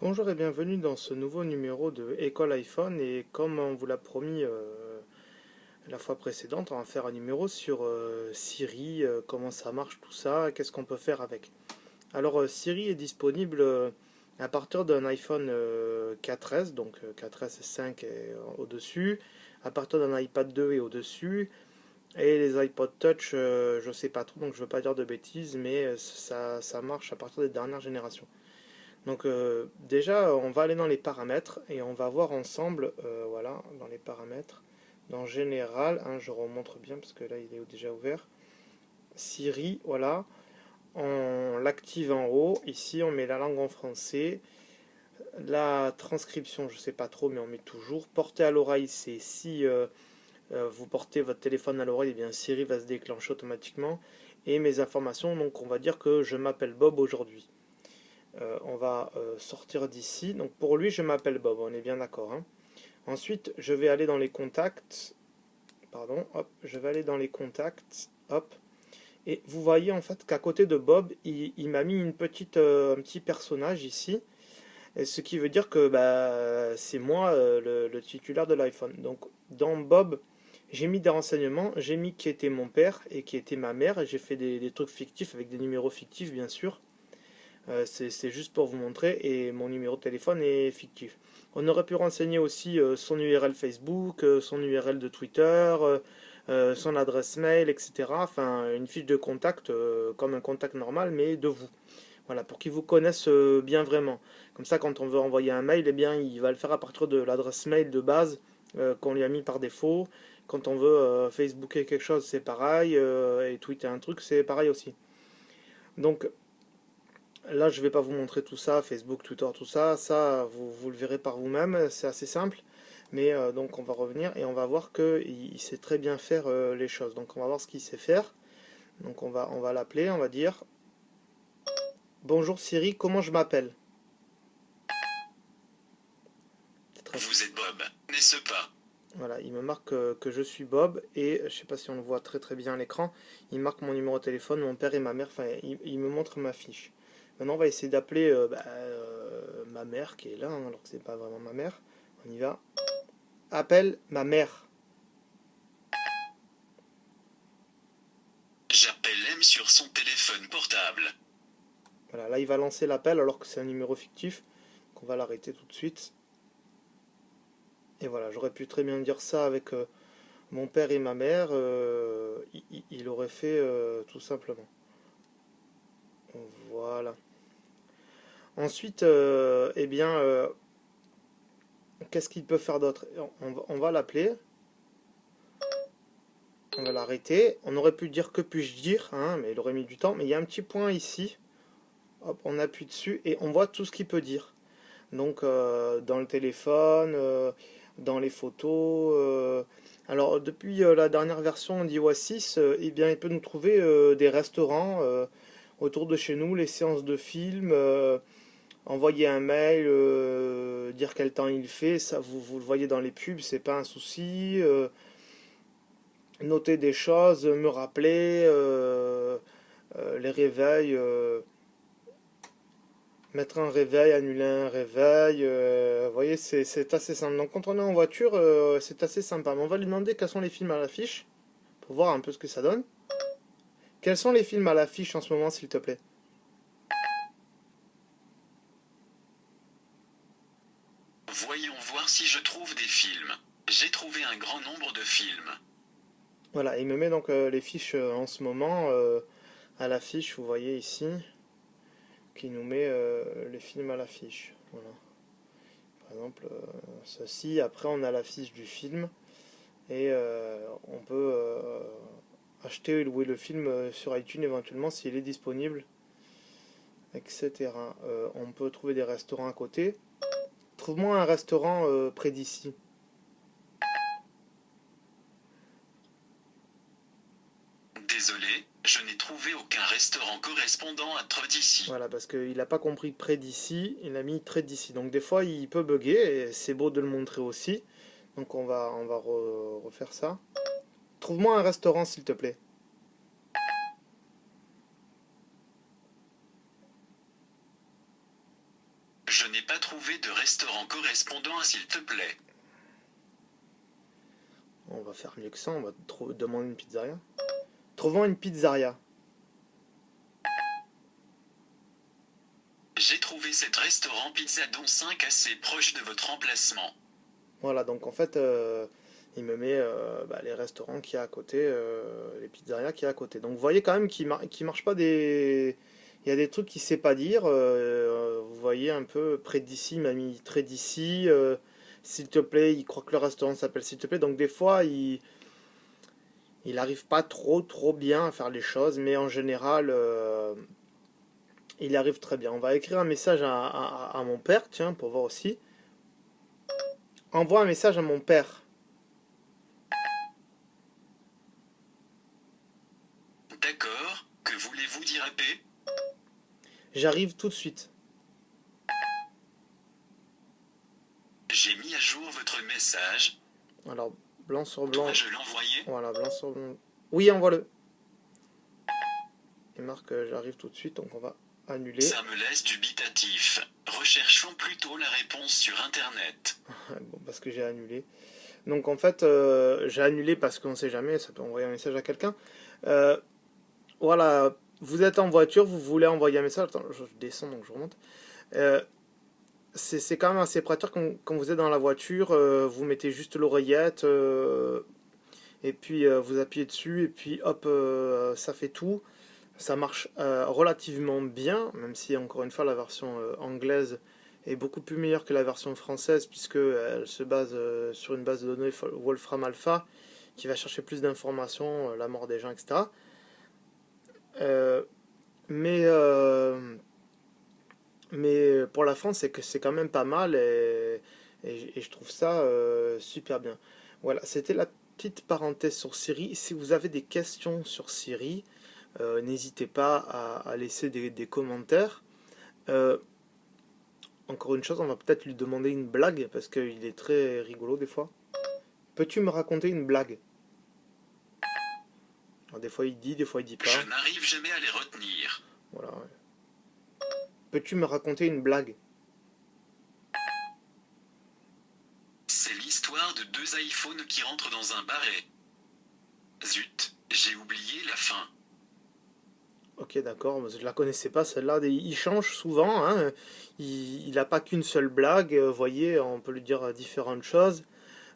Bonjour et bienvenue dans ce nouveau numéro de École iPhone et comme on vous l'a promis la fois précédente, on va faire un numéro sur Siri, comment ça marche tout ça, qu'est-ce qu'on peut faire avec. Alors Siri est disponible à partir d'un iPhone 4S, donc 4S et 5 et au-dessus, à partir d'un iPad 2 et au-dessus, et les iPod Touch, je sais pas trop, donc je veux pas dire de bêtises, mais ça marche à partir des dernières générations. Donc déjà, on va aller dans les paramètres et on va voir ensemble, voilà, dans les paramètres, dans général, hein, je remontre bien parce que là il est déjà ouvert. Siri, voilà, on l'active en haut. Ici, on met la langue en français. La transcription, je sais pas trop, mais on met toujours. Porter à l'oreille, c'est si vous portez votre téléphone à l'oreille, et bien Siri va se déclencher automatiquement. Et mes informations, donc on va dire que je m'appelle Bob aujourd'hui. On va sortir d'ici. Donc pour lui, je m'appelle Bob, on est bien d'accord, hein. Ensuite, je vais aller dans les contacts. Pardon, hop, je vais aller dans les contacts. Hop. Et vous voyez en fait qu'à côté de Bob, il m'a mis un petit personnage ici. Et ce qui veut dire que bah, c'est moi le titulaire de l'iPhone. Donc dans Bob, j'ai mis des renseignements. J'ai mis qui était mon père et qui était ma mère. Et j'ai fait des trucs fictifs avec des numéros fictifs, bien sûr. C'est juste pour vous montrer et mon numéro de téléphone est fictif. On aurait pu renseigner aussi son URL Facebook, son URL de Twitter, son adresse mail, etc. Enfin, une fiche de contact comme un contact normal, mais de vous. Voilà, pour qu'ils vous connaissent bien vraiment. Comme ça, quand on veut envoyer un mail, eh bien, il va le faire à partir de l'adresse mail de base qu'on lui a mis par défaut. Quand on veut Facebooker quelque chose, c'est pareil, et tweeter un truc, c'est pareil aussi. Donc, là, je ne vais pas vous montrer tout ça, Facebook, Twitter, tout ça. Ça, vous le verrez par vous-même. C'est assez simple. Mais donc, on va revenir et on va voir qu'il sait très bien faire les choses. Donc, on va voir ce qu'il sait faire. Donc, on va l'appeler. On va dire bonjour Siri, comment je m'appelle? Vous êtes Bob, n'est-ce pas? Voilà, il me marque que je suis Bob et je ne sais pas si on le voit très très bien à l'écran. Il marque mon numéro de téléphone, mon père et ma mère. Enfin, il me montre ma fiche. Maintenant, on va essayer d'appeler ma mère qui est là, hein, alors que c'est pas vraiment ma mère. On y va. Appelle ma mère. J'appelle M sur son téléphone portable. Voilà, là il va lancer l'appel alors que c'est un numéro fictif. Donc on va l'arrêter tout de suite. Et voilà, j'aurais pu très bien dire ça avec mon père et ma mère. Il aurait fait tout simplement. Voilà. Ensuite, eh bien, qu'est-ce qu'il peut faire d'autre? On va l'appeler. On va l'arrêter. On aurait pu dire que puis-je dire, hein, mais il aurait mis du temps. Mais il y a un petit point ici. Hop, on appuie dessus et on voit tout ce qu'il peut dire. Donc dans le téléphone, dans les photos. Alors depuis la dernière version d'iOS 6, eh bien, il peut nous trouver des restaurants autour de chez nous, les séances de films, envoyer un mail, dire quel temps il fait, ça vous le voyez dans les pubs, c'est pas un souci. Noter des choses, me rappeler, les réveils. Mettre un réveil, annuler un réveil, vous voyez, c'est assez simple. Donc quand on est en voiture, c'est assez sympa. Mais on va lui demander quels sont les films à l'affiche, pour voir un peu ce que ça donne. Quels sont les films à l'affiche en ce moment, s'il te plaît? Voyons voir si je trouve des films. J'ai trouvé un grand nombre de films. Voilà, il me met donc les fiches en ce moment à l'affiche, vous voyez ici, qui nous met les films à l'affiche. Voilà. Par exemple, ceci, après on a l'affiche du film, et on peut acheter et louer le film sur iTunes éventuellement s'il est disponible, etc. On peut trouver des restaurants à côté. Trouve-moi un restaurant près d'ici. Désolé, je n'ai trouvé aucun restaurant correspondant à trop d'ici. Voilà, parce qu'il n'a pas compris près d'ici, il a mis près d'ici. Donc des fois, il peut bugger, et c'est beau de le montrer aussi. Donc on va refaire ça. Trouve-moi un restaurant, s'il te plaît. Je n'ai pas trouvé restaurant correspondant à s'il te plaît. On va faire mieux que ça, on va demander une pizzeria. Trouvons une pizzeria. J'ai trouvé cet restaurant pizza dont 5 assez proche de votre emplacement. Voilà, donc en fait, il me met les restaurants qu'il y a à côté, les pizzerias qu'il y a à côté. Donc vous voyez quand même qu'il marche pas des... Il y a des trucs qu'il sait pas dire. Vous voyez un peu près d'ici, il m'a mis très d'ici. S'il te plaît, il croit que le restaurant s'appelle s'il te plaît. Donc des fois, il arrive pas trop bien à faire les choses, mais en général, il arrive très bien. On va écrire un message à mon père, tiens, pour voir aussi. Envoie un message à mon père. D'accord, que voulez-vous dire à P? J'arrive tout de suite. J'ai mis à jour votre message. Alors, blanc sur blanc. Dois-je l'envoyer? Voilà, blanc sur blanc. Oui, envoie-le. Il marque j'arrive tout de suite, donc on va annuler. Ça me laisse dubitatif. Recherchons plutôt la réponse sur Internet. Bon, parce que j'ai annulé. Donc en fait, j'ai annulé parce qu'on ne sait jamais, ça peut envoyer un message à quelqu'un. Voilà, vous êtes en voiture, vous voulez envoyer un message. Attends, je descends, donc je remonte. C'est quand même assez pratique quand vous êtes dans la voiture, vous mettez juste l'oreillette, et puis vous appuyez dessus, et puis hop, ça fait tout. Ça marche relativement bien, même si encore une fois la version anglaise est beaucoup plus meilleure que la version française, puisqu'elle se base sur une base de données Wolfram Alpha, qui va chercher plus d'informations, la mort des gens, etc. Euh, mais, euh, mais pour la France, c'est que c'est quand même pas mal, et je trouve ça super bien. Voilà, c'était la petite parenthèse sur Siri. Si vous avez des questions sur Siri, n'hésitez pas à laisser des commentaires. Euh, Encore une chose, on va peut-être lui demander une blague, parce qu'il est très rigolo des fois. Peux-tu me raconter une blague? Alors, des fois il dit, des fois il dit pas. Je n'arrive jamais à les retenir. Voilà. Ouais. Peux-tu me raconter une blague? C'est l'histoire de 2 iPhones qui rentrent dans un baret. Zut, j'ai oublié la fin. Ok, d'accord, je la connaissais pas celle-là. Il change souvent, hein. Il n'a pas qu'une seule blague. Vous voyez, on peut lui dire différentes choses.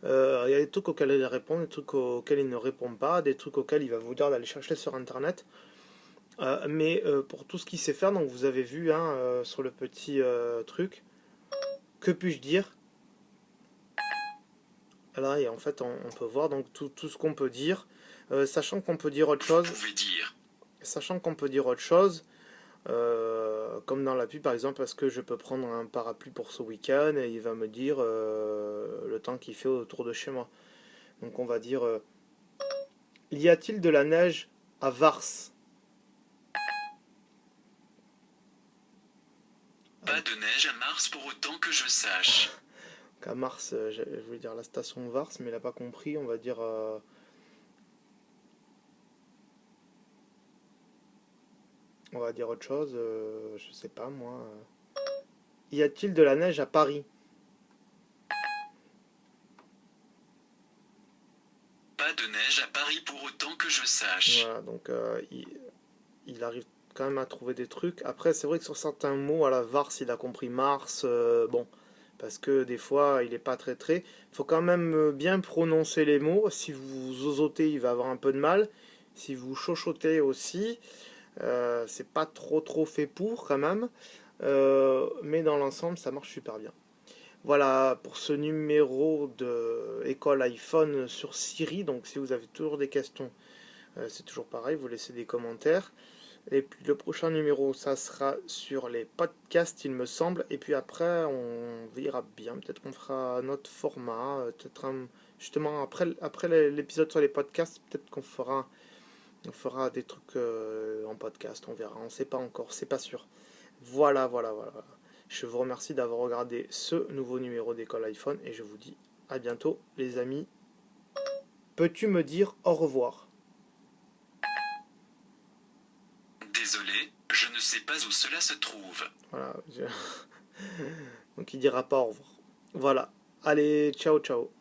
Il y a des trucs auxquels il répond, des trucs auxquels il ne répond pas, des trucs auxquels il va vous dire d'aller chercher sur Internet. Mais pour tout ce qu'il sait faire, donc vous avez vu hein, sur le petit truc, que puis-je dire? Là, et en fait, on peut voir donc tout ce qu'on peut dire, sachant qu'on peut dire autre Vous chose, pouvez dire. sachant qu'on peut dire autre chose, comme dans l'appli par exemple, est-ce que je peux prendre un parapluie pour ce week-end? Et il va me dire le temps qu'il fait autour de chez moi. Donc on va dire, y a-t-il de la neige à Vars? Pas de neige à Mars pour autant que je sache. À Mars, je voulais dire la station Vars, mais il n'a pas compris. On va dire autre chose. Je sais pas moi. Y a-t-il de la neige à Paris? Pas de neige à Paris pour autant que je sache. Voilà, donc il arrive quand même à trouver des trucs. Après, c'est vrai que sur certains mots, à la Vars, il a compris Mars. Bon, parce que des fois, il est pas très. Il faut quand même bien prononcer les mots. Si vous zozotez, il va avoir un peu de mal. Si vous chochotez aussi, c'est pas trop fait pour quand même. Mais dans l'ensemble, ça marche super bien. Voilà pour ce numéro de École iPhone sur Siri. Donc si vous avez toujours des questions, c'est toujours pareil, vous laissez des commentaires. Et puis le prochain numéro, ça sera sur les podcasts, il me semble. Et puis après, on verra bien. Peut-être qu'on fera un autre format. Justement, après l'épisode sur les podcasts, peut-être on fera des trucs en podcast. On verra. On ne sait pas encore. C'est pas sûr. Voilà. Je vous remercie d'avoir regardé ce nouveau numéro d'École iPhone. Et je vous dis à bientôt, les amis. Peux-tu me dire au revoir? Désolé, je ne sais pas où cela se trouve. Voilà. Donc il dira pas au revoir. Voilà. Allez, ciao, ciao.